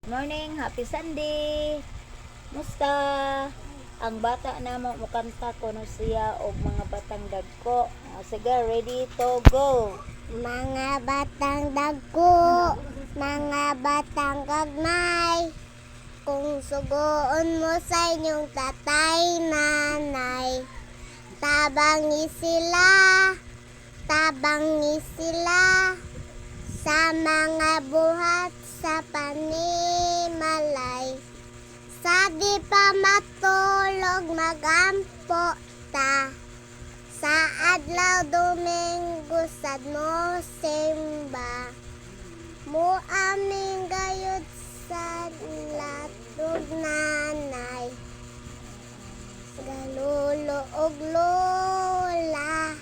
Morning, happy Sunday. Musta? Ang bata na mukanta ko no siya og mga batang dagko. Sige, ready to go. Mga batang dagko, mga batang gagmay, kung sugoon mo sa inyong tatay, nanay, tabangi sila sa mga buhat sa panimalay. Sa di pa matulog magampo ta, sa adlaw Domingo sad mo simba, mo aming gayud sa latog nanay, galulo og lola,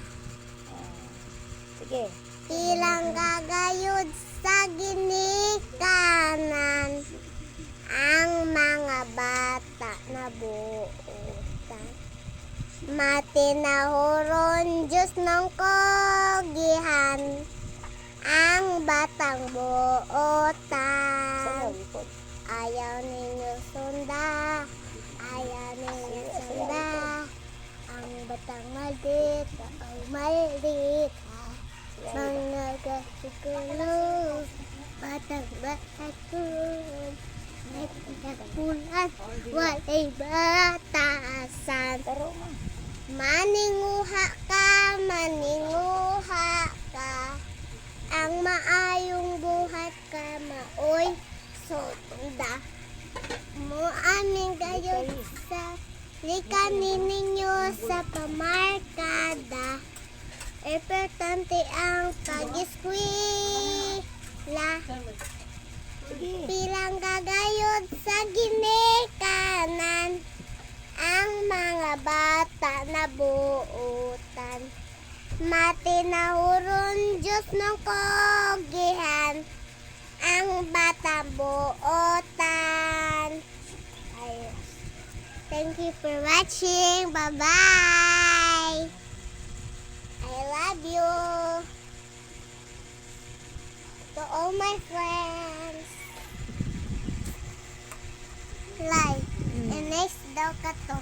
Sige. ilang gagayod sa ginikanan, ang mga bata na buotan. Matinahuron Diyos ng kogihan, ang batang buotan. Sige, report. Ayaw ninyo sunda, ayaw ninyo sunda, ang batang maldit, ang maldit. Mga gasigulo, batang batasun, may pagkakulan, walay batasan. Taro mo. Maninguha ka, ang maayong buhat ka, maoy sunda. Mo aming gayon sa likanin ninyo sa pamarkada. Importante ang pag-eskwela, Sige. pilang gagayod sa ginikanan, ang mga bata na buutan. Matinahuron Diyos ng kogihan, ang batang buotan. Ayos. Thank you for watching. Bye-bye. I love you. To all my friends. Like, and next daw ka to.